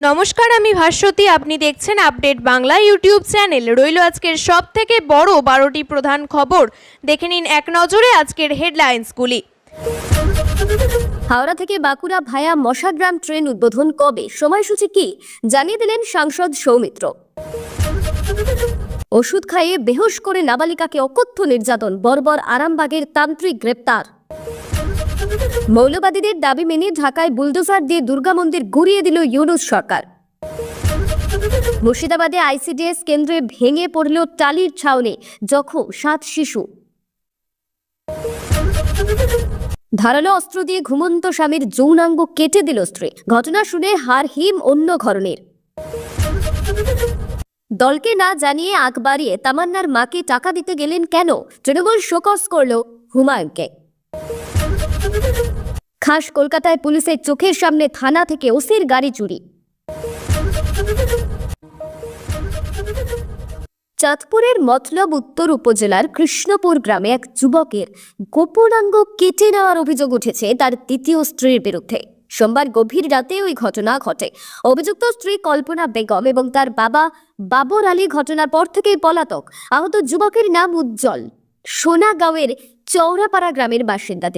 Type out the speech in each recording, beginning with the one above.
নমস্কার, আমি ভাস্বতী। আপনি দেখছেন আপডেট বাংলা ইউটিউব চ্যানেল। রইল আজকের সব থেকে বড় 12টি প্রধান খবর। দেখে নিন এক নজরে আজকের হেডলাইন্সগুলি। হাওড়া থেকে বাঁকুড়া ভায়া মশাগ্রাম ট্রেন উদ্বোধন কবে, সময়সূচি কি, জানিয়ে দিলেন সাংসদ সৌমিত্র। ওষুধ খাইয়ে বেহুশ করে নাবালিকাকে অকথ্য নির্যাতন, বর্বর আরামবাগের তান্ত্রিক গ্রেপ্তার। মৌলবাদীদের দাবি মেনে ঢাকায় বুলডোজার দিয়ে দুর্গা মন্দির গুড়িয়ে দিল ইউনূস সরকার। মুর্শিদাবাদে আইসিডিএস কেন্দ্রে ভেঙে পড়ল টালির ছাউনি, জখম 7 শিশু। ধারালো অস্ত্র দিয়ে ঘুমন্ত স্বামীর যৌনাঙ্গ কেটে দিল স্ত্রী, ঘটনা শুনে হাড় হিম অন্য ঘরনের। দলকে না জানিয়ে আগ বাড়িয়ে তামান্নার মাকে টাকা দিতে গেলেন কেন, তৃণমূল শোকজ করল হুমায়ুনকে। খাস কলকাতায় পুলিশের চোখের সামনে থানা থেকে ওসির গাড়ি চুরি। চাঁদপুরের মতলব উত্তর উপজেলার কৃষ্ণপুর গ্রামে এক যুবকের গোপনাঙ্গ কেটে নেওয়ার অভিযোগ উঠেছে তার দ্বিতীয় স্ত্রীর বিরুদ্ধে। সোমবার গভীর রাতে ওই ঘটনা ঘটে। অভিযুক্ত স্ত্রী কল্পনা বেগম এবং তার বাবা বাবর আলী ঘটনার পর থেকেই পলাতক। আহত যুবকের নাম উজ্জ্বল, সোনাগাঁওয়ের চৌরাপাড়া গ্রামের বাসিন্দা।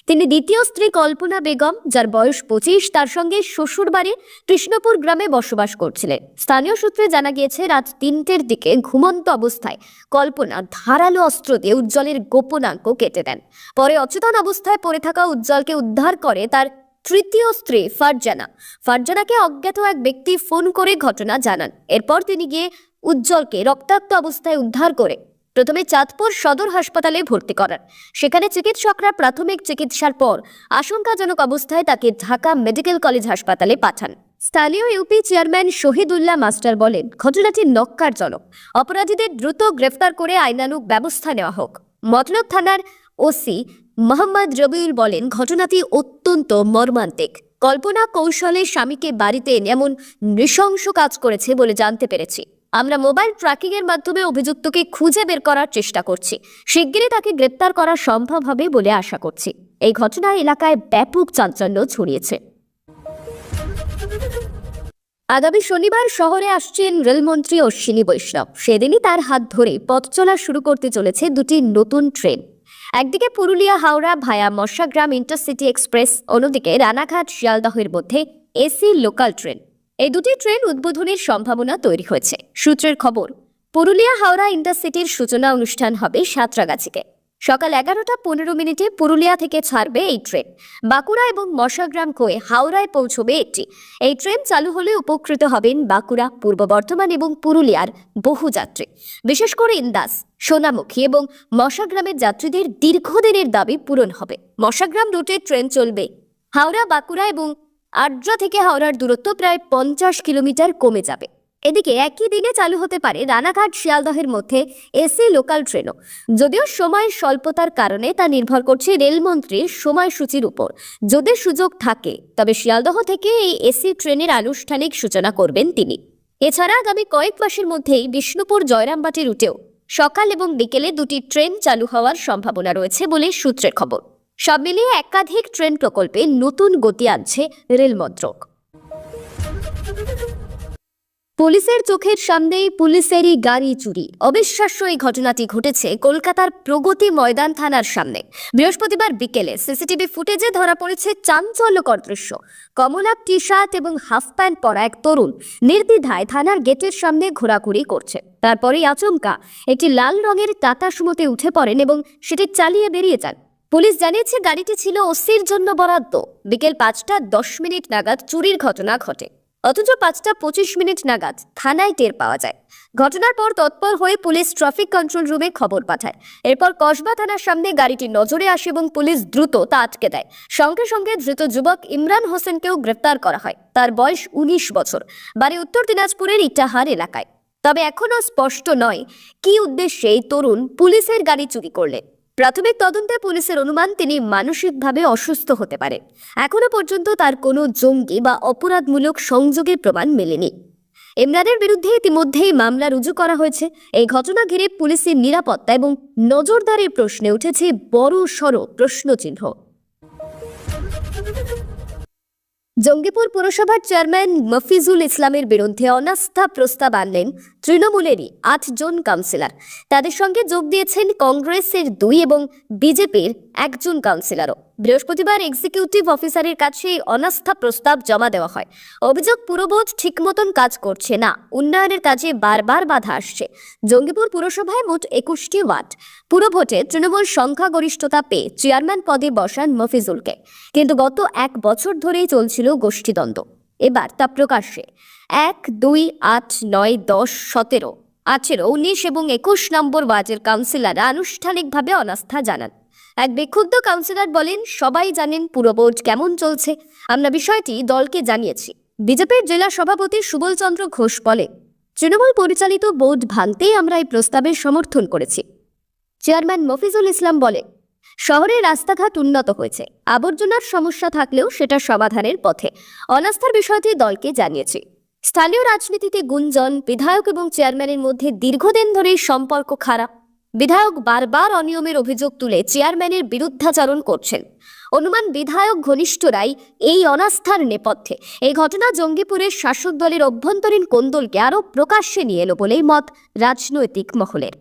তিনি দ্বিতীয় স্ত্রী কল্পনা বেগম, যার বয়স 25, তার সঙ্গে শ্বশুর বাড়ির কৃষ্ণপুর গ্রামে বসবাস করছিলেন। স্থানীয় সূত্রে জানা গিয়েছে, রাত 3টের দিকে ঘুমন্ত অবস্থায় কল্পনা ধারালো অস্ত্র দিয়ে উজ্জ্বলের গোপনাঙ্গ কেটে দেন। পরে অচেতন অবস্থায় পড়ে থাকা উজ্জ্বলকে উদ্ধার করে তার তৃতীয় স্ত্রী ফারজানাকে অজ্ঞাত এক ব্যক্তি ফোন করে ঘটনা জানান। এরপর তিনি গিয়ে উজ্জ্বলকে রক্তাক্ত অবস্থায় উদ্ধার করে প্রথমে চাঁদপুর সদর হাসপাতালে ভর্তি করান। সেখানে চিকিৎসকরা প্রাথমিক চিকিৎসার পর আশঙ্কাজনক অবস্থায় তাকে ঢাকা মেডিকেল কলেজ হাসপাতালে পাঠান। স্থানীয় ইউপি চেয়ারম্যান শহীদুল্লাহ মাস্টার বলেন, ঘটনাটি নক্কারজনক। অপরাধীদের দ্রুত গ্রেফতার করে আইনানুগ ব্যবস্থা নেওয়া হোক। মতলব থানার ওসি মোহাম্মদ রবিউল বলেন, ঘটনাটি অত্যন্ত মর্মান্তিক। কল্পনা কৌশলে স্বামীকে বাড়িতে এনে এমন নৃশংস কাজ করেছে বলে জানতে পেরেছি। আমরা মোবাইল ট্র্যাকিং এর মাধ্যমে অভিযুক্তকে খুঁজে বের করার চেষ্টা করছি। শিগগিরই তাকে গ্রেপ্তার করা সম্ভব হবে বলে আশা করছি। এই ঘটনায় এলাকায় ব্যাপক চাঞ্চল্য ছড়িয়েছে। আগামী শনিবার শহরে আসছেন রেলমন্ত্রী অশ্বিনী বৈষ্ণব। সেদিনই তার হাত ধরে পথ চলা শুরু করতে চলেছে দুটি নতুন ট্রেন। একদিকে পুরুলিয়া হাওড়া ভায়া মশাগ্রাম ইন্টারসিটি এক্সপ্রেস, অন্যদিকে রানাঘাট শিয়ালদহের মধ্যে এসি লোকাল ট্রেন। এই দুটি ট্রেন উদ্বোধনের সম্ভাবনা তৈরি হয়েছে। সূত্রের খবর, পুরুলিয়া হাওড়া ইন্টারসিটির সূচনা অনুষ্ঠান হবে সাঁতরাগাছিতে। সকাল 11:15 পুরুলিয়া থেকে ছাড়বে এই ট্রেন। বাঁকুড়া এবং মশাগ্রাম হয়ে হাওড়ায় পৌঁছবে এটি। এই ট্রেন চালু হলে উপকৃত হবেন বাঁকুড়া, পূর্ব বর্ধমান এবং পুরুলিয়ার বহু যাত্রী। বিশেষ করে ইন্দাস, সোনামুখী এবং মশাগ্রামের যাত্রীদের দীর্ঘদিনের দাবি পূরণ হবে। মশাগ্রাম রুটে ট্রেন চলবে। হাওড়া, বাঁকুড়া এবং আদ্রা থেকে হাওড়ার দূরত্ব প্রায় 50 কিলোমিটার কমে যাবে। এদিকে একই দিনে চালু হতে পারে রানাঘাট শিয়ালদহের মধ্যে এসি লোকাল ট্রেনও, যদিও সময়ের স্বল্পতার কারণে তা নির্ভর করছে রেলমন্ত্রীর সময়সূচির উপর। যদি সুযোগ থাকে তবে শিয়ালদহ থেকে এই এসি ট্রেনের আনুষ্ঠানিক সূচনা করবেন তিনি। এছাড়া আগামী কয়েক মাসের মধ্যেই বিষ্ণুপুর জয়রামবাটি রুটেও সকাল এবং বিকেলে দুটি ট্রেন চালু হওয়ার সম্ভাবনা রয়েছে বলে সূত্রের খবর। সব মিলিয়ে একাধিক ট্রেন প্রকল্পে নতুন গতি আনছে রেল মন্ত্রক। পুলিশের চোখের সামনেই পুলিশেরই গাড়ি চুরি। অবিশ্বাস্য এই ঘটনাটি ঘটেছে কলকাতার প্রগতি ময়দান থানার সামনে। বৃহস্পতিবার বিকেলে সিসিটিভি ফুটেজে ধরা পড়েছে চাঞ্চল্যকর দৃশ্য। কমলা টি শার্ট এবং হাফ প্যান্ট পরা এক তরুণ নির্দ্বিধায় থানার গেটের সামনে ঘোরাঘুরি করছে। তারপরেই আচমকা একটি লাল রঙের টাটা সুমোতে উঠে পড়েন এবং সেটি চালিয়ে বেরিয়ে যান। পুলিশ জানিয়েছে, গাড়িটি ছিল ওসির জন্য বরাদ্দ। বিকেল 5:10 নাগাদ চুরির ঘটনা ঘটে, অথচ 5:25 নাগাদ থানায় টের পাওয়া যায়। ঘটনার পর তৎপর হয়ে পুলিশ ট্রাফিক কন্ট্রোল রুমে খবর পাঠায়। এরপর কসবা থানার সামনে গাড়িটি নজরে আসে এবং পুলিশ দ্রুত তা আটকে দেয়। সঙ্গে সঙ্গে ধৃত যুবক ইমরান হোসেনকেও গ্রেফতার করা হয়। তার বয়স 19 বছর, বাড়ি উত্তর দিনাজপুরের ইটাহার এলাকায়। তবে এখনো স্পষ্ট নয় কি উদ্দেশ্যে এই তরুণ পুলিশের গাড়ি চুরি করলেন। প্রাথমিক তদন্তে পুলিশের অনুমান, তিনি মানসিকভাবে অসুস্থ হতে পারে। এখনো পর্যন্ত তার কোনো জঙ্গি বা অপরাধমূলক সংযোগের প্রমাণ মেলেনি। ইমরানের বিরুদ্ধে ইতিমধ্যেই মামলা রুজু করা হয়েছে। এই ঘটনা ঘিরে পুলিশের নিরাপত্তা এবং নজরদারির প্রশ্নে উঠেছে বড় সড় প্রশ্নচিহ্ন। জঙ্গিপুর পুরসভার চেয়ারম্যান মফিজুল ইসলামের বিরুদ্ধে অনাস্থা প্রস্তাব আনলেন তৃণমূলেরই 8 জন কাউন্সিলর। তাদের সঙ্গে যোগ দিয়েছেন কংগ্রেসের 2 এবং বিজেপির 1 জন কাউন্সিলরও। বৃহস্পতিবার এক্সিকিউটিভ অফিসারের কাছে অনাস্থা প্রস্তাব জমা দেওয়া হয়। অভিযোগ পুরবোর্ড ঠিক মতন কাজ করছে না, উন্নয়নের কাজে বারবার বাধা আসছে। জঙ্গিপুর পুরসভায় মোট 21টি ওয়ার্ড। পুরো ভোটে তৃণমূল সংখ্যাগরিষ্ঠতা পেয়ে চেয়ারম্যান পদে বসান মফিজুলকে, কিন্তু গত 1 বছর ধরেই চলছিল গোষ্ঠীদ্বন্দ্ব। এবার তা প্রকাশ্যে 1, 2, 8, 9, 10, 17, 18, 19 এবং 21 নম্বর ওয়ার্ডের কাউন্সিলররা আনুষ্ঠানিকভাবে অনাস্থা জানান। এক বিক্ষুব্ধ কাউন্সিলর বলেন, সবাই জানেন পুরো বোর্ড কেমন চলছে, আমরা বিষয়টি দলকে জানিয়েছি। বিজেপির জেলা সভাপতি সুবল চন্দ্র ঘোষ বলে, তৃণমূল পরিচালিত বোর্ড ভাঙতেই আমরা এই প্রস্তাবের সমর্থন করেছি। চেয়ারম্যান মফিজুল ইসলাম বলে, শহরের রাস্তাঘাট উন্নত হয়েছে, আবর্জনার সমস্যা থাকলেও সেটা সমাধানের পথে। অনাস্থার বিষয়টি দলকে জানিয়েছি। স্থানীয় রাজনীতিতে গুঞ্জন, বিধায়ক এবং চেয়ারম্যানের মধ্যে দীর্ঘদিন ধরেই সম্পর্ক খারাপ। বিধায়ক বারবার অনিয়মের অভিযোগ তুলে চেয়ারম্যানের বিরুদ্ধাচরণ করছেন। অনুমান বিধায়ক ঘনিষ্ঠরাই এই অনাস্থার নেপথ্যে। এই ঘটনা জঙ্গিপুরের শাসক দলের অভ্যন্তরীণ কোন্দলকে আরও প্রকাশ্যে নিয়ে এলো বলেই মত রাজনৈতিক মহলের।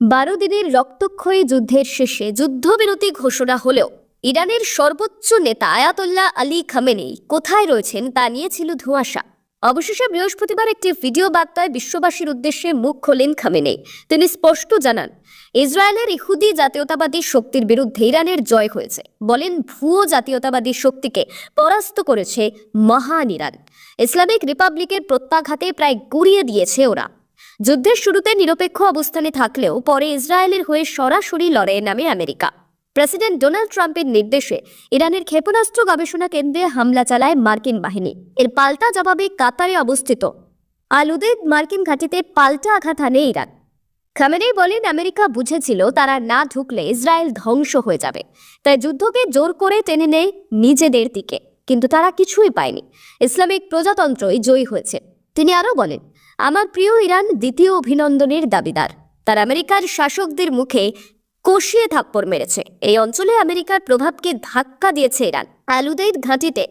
12 দিনের রক্তক্ষয়ী যুদ্ধের শেষে যুদ্ধবিরতি ঘোষণা হলেও ইরানের সর্বোচ্চ নেতা আয়াতোল্লাহ আলী খামেনেই কোথায় রয়েছেন তা নিয়ে ছিল ধোঁয়াশা। অবশেষে বৃহস্পতিবার একটি ভিডিও বার্তায় বিশ্ববাসীর উদ্দেশ্যে মুখ খোলেন খামেনেই। তিনি স্পষ্ট জানান, ইসরায়েলের ইহুদি জাতীয়তাবাদী শক্তির বিরুদ্ধে ইরানের জয় হয়েছে। বলেন, ভুয়ো জাতীয়তাবাদী শক্তিকে পরাস্ত করেছে মহান ইরান। ইসলামিক রিপাবলিকের প্রত্যাঘাতে প্রায় গুড়িয়ে দিয়েছে ওরা। যুদ্ধের শুরুতে নিরপেক্ষ অবস্থানে থাকলেও পরে ইসরায়েলের হয়ে সরাসরি লড়াইয়ে নামে আমেরিকা। প্রেসিডেন্ট ডোনাল্ড ট্রাম্পের নির্দেশে ইরানের ক্ষেপণাস্ত্র গবেষণা কেন্দ্রে হামলা চালায় মার্কিন বাহিনী। এর পাল্টা জবাবে কাতারে অবস্থিত আল উদেদ মার্কিন ঘাঁটিতে পাল্টা আঘাত হানে ইরান। খামেনেই বলেন, আমেরিকা বুঝেছিল তারা না ঢুকলে ইসরায়েল ধ্বংস হয়ে যাবে, তাই যুদ্ধকে জোর করে টেনে নেয় নিজেদের দিকে, কিন্তু তারা কিছুই পায়নি। ইসলামিক প্রজাতন্ত্রই জয়ী হয়েছে। তিনি আরও বলেন, আমার প্রিয় ইরান দ্বিতীয় অভিনন্দনের দাবিদার। তার আমেরিকার শাসকদের মুখে কষিয়ে থাপ্পড় মেরেছে। এই অঞ্চলে আমেরিকার প্রভাবকে ধাক্কা দিয়েছে ইরান। আল উদেদ ঘাঁটিতে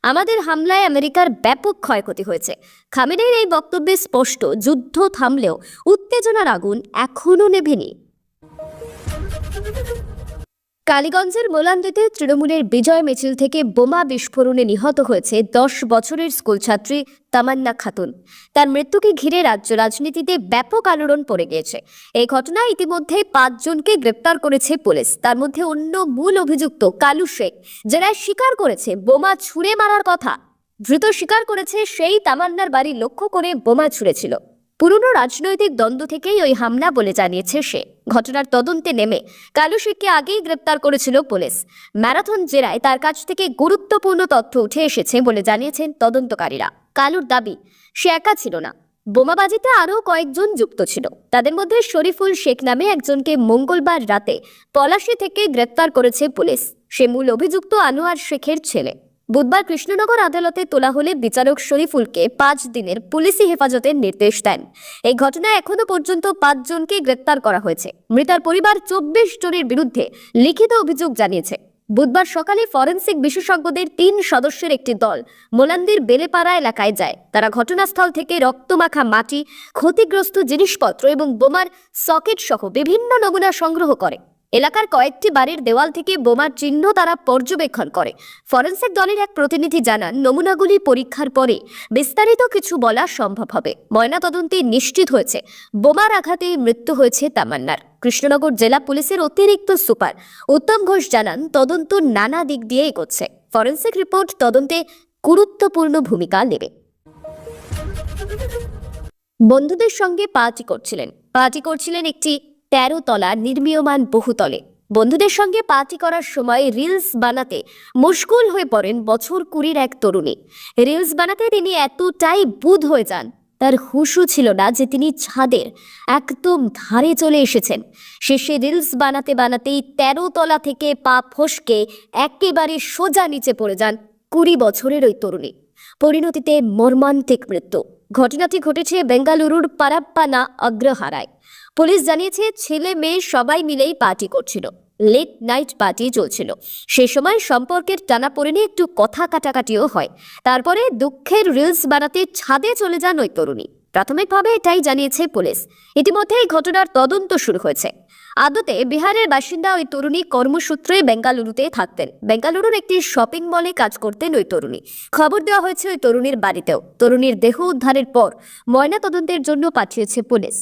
আমাদের হামলায় আমেরিকার ব্যাপক ক্ষয়ক্ষতি হয়েছে। খামেনেইর এই বক্তব্যে স্পষ্ট, যুদ্ধ থামলেও উত্তেজনার আগুন এখনও নেভেনি। কালীগঞ্জের মোলান্দিতে তৃণমূলের বিজয় মিছিল থেকে বোমা বিস্ফোরণে নিহত হয়েছে 10 বছরের স্কুলছাত্রী তামান্না খাতুন। তার মৃত্যুকে ঘিরে রাজ্য রাজনীতিতে ব্যাপক আলোড়ন পড়ে গিয়েছে। এই ঘটনায় ইতিমধ্যে 5 জনকে গ্রেপ্তার করেছে পুলিশ। তার মধ্যে অন্য মূল অভিযুক্ত কালু শেখ, যারা স্বীকার করেছে বোমা ছুঁড়ে মারার কথা। ধৃত স্বীকার করেছে সেই তামান্নার বাড়ি লক্ষ্য করে বোমা ছুঁড়েছিল। পুরনো রাজনৈতিক দ্বন্দ্ব থেকেই ওই হামলা বলে জানিয়েছে সে। ঘটনার তদন্তে নেমে কালু শেখকে আগেই গ্রেপ্তার করেছিল পুলিশ। ম্যারাথন জেরায় তার কাছ থেকে গুরুত্বপূর্ণ তথ্য উঠে এসেছে বলে জানিয়েছেন তদন্তকারীরা। কালুর দাবি, সে একা ছিল না, বোমাবাজিতে আরও কয়েকজন যুক্ত ছিল। তাদের মধ্যে শরীফুল শেখ নামে একজনকে মঙ্গলবার রাতে পলাশী থেকে গ্রেপ্তার করেছে পুলিশ। সে মূল অভিযুক্ত আনোয়ার শেখের ছেলে। বুধবার কৃষ্ণনগর আদালতে তোলা হলে বিচারক শরীফুলকে 5 দিনের পুলিশি হেফাজতের নির্দেশ দেন। এই ঘটনায় এখনো পর্যন্ত 5 জনকে গ্রেপ্তার করা হয়েছে। মৃতার পরিবার 24 জনের বিরুদ্ধে লিখিত অভিযোগ জানিয়েছে। বুধবার সকালে ফরেনসিক বিশেষজ্ঞদের 3 সদস্যের একটি দল মোলান্দির বেলেপাড়া এলাকায় যায়। তারা ঘটনাস্থল থেকে রক্তমাখা মাটি, ক্ষতিগ্রস্ত জিনিসপত্র এবং বোমার সকেট সহ বিভিন্ন নমুনা সংগ্রহ করে। এলাকার কয়েকটি বাড়ির দেওয়াল থেকে বোমার চিহ্ন তারা পর্যবেক্ষণ করে। ফরেনসিক দলের এক প্রতিনিধি জানান, নমুনাগুলি পরীক্ষার পরে বিস্তারিত কিছু বলা সম্ভব হবে। ময়নাতদন্তে নিশ্চিত হয়েছে বোমার আঘাতে মৃত্যু হয়েছে তামান্নার। কৃষ্ণনগর জেলা পুলিশের অতিরিক্ত সুপার উত্তম ঘোষ জানান, তদন্ত নানা দিক দিয়ে এগোচ্ছে। ফরেনসিক রিপোর্ট তদন্তে গুরুত্বপূর্ণ ভূমিকা নেবে। বন্ধুদের সঙ্গে পার্টি করছিলেন একটি 13 তলা নির্মীয়মান বহুতলে। বন্ধুদের সঙ্গে পার্টি করার সময় রিলস বানাতে মুশকুল হয়ে পড়েন বছর 20-র এক তরুণী। রিলস বানাতে তিনি এতটাই বুঁদ হয়ে যান, তার হুঁশও ছিল না যে তিনি ছাদের একদম ধারে চলে এসেছেন। শেষে রিলস বানাতে বানাতেই 13 তলা থেকে পা ফসকে একেবারে সোজা নিচে পড়ে যান 20 বছরের ওই তরুণী। পরিণতিতে মর্মান্তিক মৃত্যু। ঘটনাটি ঘটেছে বেঙ্গালুরুর পারাপ্পানা অগ্রহারায়। পুলিশ জানিয়েছে, ছেলে মেয়ে সবাই মিলেই পার্টি করছিল। লেট নাইট পার্টি চলছিল। সে সময় সম্পর্কের টানাপোড়েনে একটু কথা কাটাকাটিও হয়। তারপরে দুঃখের রিলস বানাতে ছাদে চলে যান ওই তরুণী। প্রাথমিকভাবে এটাই জানিয়েছে পুলিশ। ইতিমধ্যে এই ঘটনার তদন্ত শুরু হয়েছে। আদতে বিহারের বাসিন্দা ওই তরুণী কর্মসূত্রে বেঙ্গালুরুতে থাকতেন। বেঙ্গালুরুর একটি শপিং মলে কাজ করতেন ওই তরুণী। খবর দেওয়া হয়েছে ওই তরুণীর বাড়িতেও। তরুণীর দেহ উদ্ধারের পর ময়নাতদন্তের জন্য পাঠিয়েছে পুলিশ।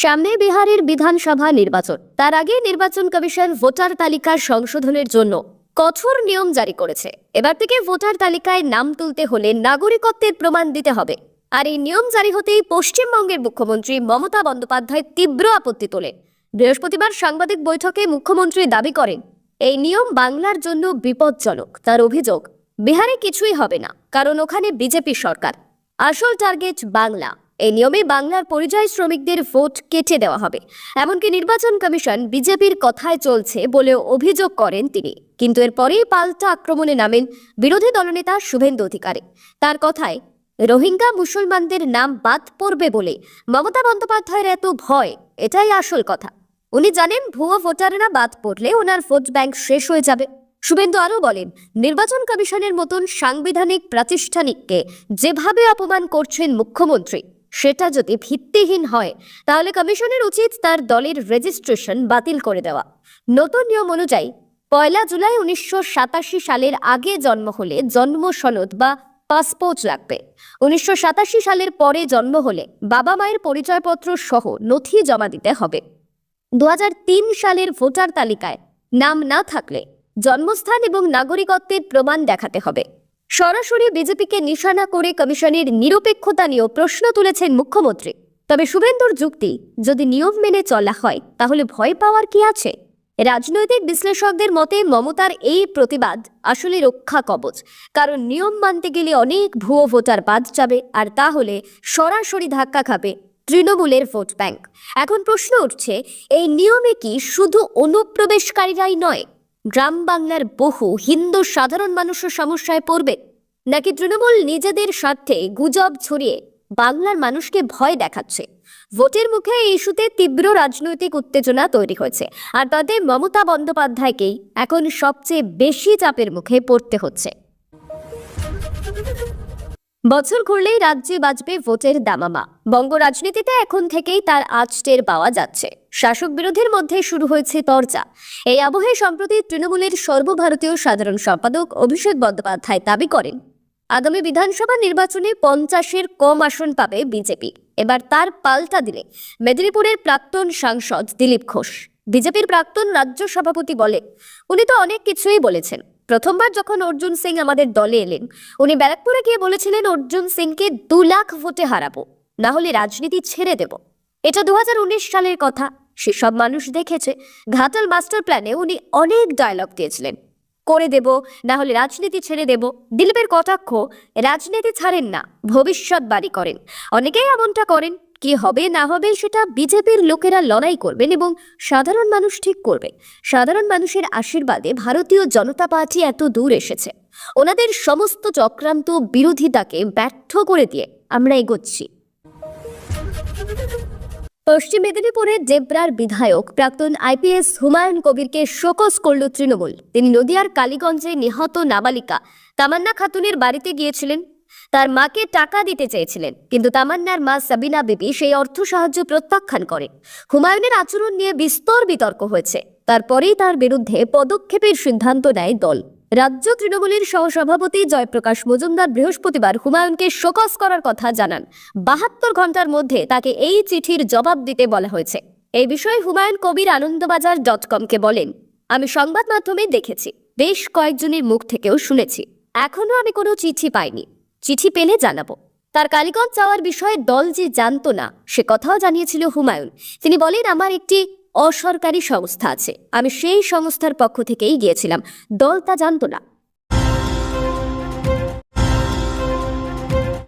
সামনে বিহারের বিধানসভা নির্বাচন। তার আগে নির্বাচন কমিশন ভোটার তালিকা সংশোধনের জন্য কঠোর নিয়ম জারি করেছে। এবার থেকে ভোটার তালিকায় নাম তুলতে হলে নাগরিকত্বের প্রমাণ দিতে হবে। আর এই নিয়ম জারি হতেই পশ্চিমবঙ্গের মুখ্যমন্ত্রী মমতা বন্দ্যোপাধ্যায় তীব্র আপত্তি তোলেন। বৃহস্পতিবার সাংবাদিক বৈঠকে মুখ্যমন্ত্রী দাবি করেন, এই নিয়ম বাংলার জন্য বিপজ্জনক। তার অভিযোগ, বিহারে কিছুই হবে না, কারণ ওখানে বিজেপি সরকার। আসল টার্গেট বাংলা। এই নিয়মে বাংলার পরিযায়ী শ্রমিকদের ভোট কেটে দেওয়া হবে। এমনকি নির্বাচন কমিশন বিজেপির কথায় চলছে বলেও অভিযোগ করেন তিনি। কিন্তু এরপরেই পাল্টা আক্রমণে নামেন বিরোধী দলনেতা শুভেন্দু অধিকারী। তার কথায়, রোহিঙ্গা মুসলমানদের নাম বাদ পড়বে বলে মমতা বন্দ্যোপাধ্যায়ের এত ভয়, এটাই আসল কথা। উনি জানেন ভুয়ো ভোটাররা বাদ পড়লে ওনার ভোট ব্যাংক শেষ হয়ে যাবে। শুভেন্দু আরও বলেন, নির্বাচন কমিশনের মতন সাংবিধানিক প্রাতিষ্ঠানিককে যেভাবে অপমান করছেন মুখ্যমন্ত্রী, সেটা যদি ভিত্তিহীন হয় তাহলে কমিশনের উচিত তার দলের রেজিস্ট্রেশন বাতিল করে দেওয়া। নতুন নিয়ম অনুযায়ী 1 জুলাই 1987 সালের আগে জন্ম হলে জন্ম সনদ বা পাসপোর্ট লাগবে। 1987 সালের পরে জন্ম হলে বাবা মায়ের পরিচয়পত্র সহ নথি জমা দিতে হবে। 2003 সালের ভোটার তালিকায় নাম না থাকলে জন্মস্থান এবং নাগরিকত্বের প্রমাণ দেখাতে হবে। সরাসরি বিজেপিকে নিশানা করে কমিশনের নিরপেক্ষতা নিয়েও প্রশ্ন তুলেছেন মুখ্যমন্ত্রী। তবে শুভেন্দুর যুক্তি, যদি নিয়ম মেনে চলা হয় তাহলে ভয় পাওয়ার কি আছে? রাজনৈতিক বিশ্লেষকদের মতে মমতার এই প্রতিবাদ আসলে রক্ষা কবচ। কারণ নিয়ম মানতে গেলে অনেক ভুয়ো ভোটার বাদ যাবে, আর তাহলে সরাসরি ধাক্কা খাবে তৃণমূলের ভোট ব্যাংক। এখন প্রশ্ন উঠছে, এই নিয়মে কি শুধু অনুপ্রবেশকারীরাই নয়, গ্রাম বাংলার বহু হিন্দু সাধারণ মানুষের সমস্যায় পড়বে? নাকি তৃণমূল নিজেদের স্বার্থে গুজব ছড়িয়ে বাংলার মানুষকে ভয় দেখাচ্ছে? ভোটের মুখে এই ইস্যুতে তীব্র রাজনৈতিক উত্তেজনা তৈরি হয়েছে, আর তাতে মমতা বন্দ্যোপাধ্যায়কেই এখন সবচেয়ে বেশি চাপের মুখে পড়তে হচ্ছে। বছর ঘুরলেই রাজ্যে বাজবে ভোটের দামামা। বঙ্গ রাজনীতিতে এখন থেকেই তার আঁচ টের পাওয়া যাচ্ছে। শাসক বিরোধীর মধ্যে শুরু হয়েছে তরজা। এই আবহে সম্প্রতি তৃণমূলের সর্বভারতীয় সাধারণ সম্পাদক অভিষেক বন্দ্যোপাধ্যায় দাবি করেন, আগামী বিধানসভা নির্বাচনে 50-এর কম আসন পাবে বিজেপি। এবার তার পাল্টা দিলে মেদিনীপুরের প্রাক্তন সাংসদ দিলীপ ঘোষ। বিজেপির প্রাক্তন রাজ্য সভাপতি বলে, উনি তো অনেক কিছুই বলেছেন। প্রথমবার যখন অর্জুন সিং আমাদের দলে এলেন, উনি ব্যারাকপুরে গিয়ে বলেছিলেন অর্জুন সিংকে 2 লাখ ভোটে হারাবো, না হলে রাজনীতি ছেড়ে দেব। এটা 2019 সালের কথা। সেসব মানুষ দেখেছে। ঘাটাল মাস্টার প্ল্যানে উনি অনেক ডায়লগ দিয়েছিলেন, করে দেব, না হলে রাজনীতি ছেড়ে দেব। দিলীপের কটাক্ষ, রাজনীতি ছাড়েন না, ভবিষ্যৎবাণী করেন। অনেকেই এমনটা করেন। কি হবে না হবে সেটা বিজেপির লোকেরা লড়াই করবেন এবং সাধারণ মানুষ ঠিক করবে। সাধারণ মানুষের আশীর্বাদে ভারতীয় জনতা পার্টি এত দূর এসেছে। ওনাদের সমস্ত চক্রান্ত বিরোধিতাকে ব্যর্থ করে দিয়ে আমরা এগোচ্ছি। পশ্চিম মেদিনীপুরের দেবরার বিধায়ক প্রাক্তন আইপিএস হুমায়ুন কবিরকে শোকজ করল তৃণমূল। তিনি নদিয়ার কালীগঞ্জে নিহত নাবালিকা তামান্না খাতুনের বাড়িতে গিয়েছিলেন। তার মাকে টাকা দিতে চেয়েছিলেন, কিন্তু তামান্নার মা সাবিনা বিবি সেই অর্থ সাহায্য প্রত্যাখ্যান করেন। হুমায়ুনের আচরণ নিয়ে বিস্তর বিতর্ক হয়েছে। তারপরেই তার বিরুদ্ধে পদক্ষেপের সিদ্ধান্ত নেয় দল। রাজ্য তৃণমূলের সহসভাপতি জয়প্রকাশ মজুমদার বৃহস্পতিবার হুমায়ুনকে শোকজ করার কথা জানান। 72 ঘন্টার মধ্যে তাকে এই চিঠির জবাব দিতে বলা হয়েছে। এই বিষয়ে হুমায়ুন কবির আনন্দবাজার.com-কে বলেন, আমি সংবাদ মাধ্যমে দেখেছি, বেশ কয়েকজনের মুখ থেকেও শুনেছি। এখনো আমি কোনো চিঠি পাইনি। চিঠি পেলে জানাবো। তার কালীগঞ্জ যাওয়ার বিষয়ে দল যে জানতো না সে কথাও জানিয়েছিল হুমায়ুন। তিনি বলেন, আমার একটি অসরকারি সংস্থা আছে, আমি সেই সংস্থার পক্ষ থেকেই গিয়েছিলাম, দল তা জানতো না।